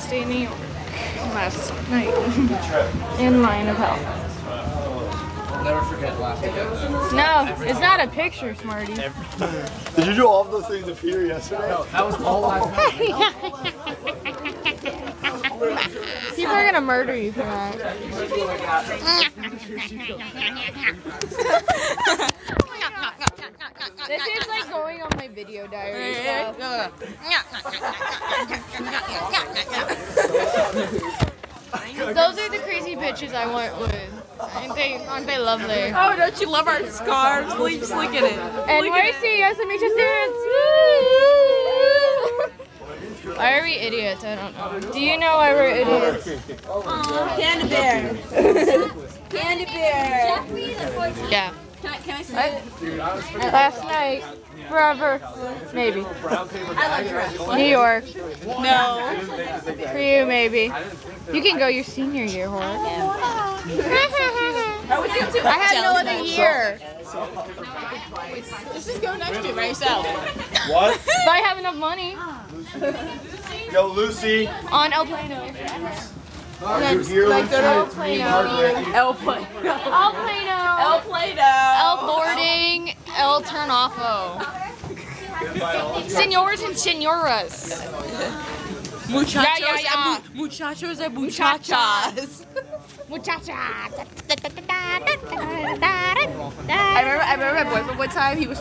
last day in New York. Last night. In line of hell. I'll never forget last weekend. No, it's not a picture, Smarty. Did you do all of those things to Peter yesterday? No, that was all last night. People are gonna murder you for that. This is like going on my video diary stuff. Those are the crazy bitches I want with. Aren't they lovely? Oh, don't you love our scarves? Just look at it. NYC, yes, and just dance. Why are we idiots? I don't know. Do you know why we're idiots? Candy Bear. Candy Bear. Yeah. Can I see it? Last night, forever, maybe. New York. No. For you, maybe. You can go your senior year, whore. What would you do? I had no other year. Let's just go next year by yourself. What? If I have enough money. Yo, Lucy. On El Plano. You're here, Like go to El Lucy. Plano. El Plano. El Plano. El Plano. El boarding. El Turnofo. Senors and senoras. Muchachos Yeah. and muchachos and muchachas. Muchachas. I remember my boyfriend one time, he was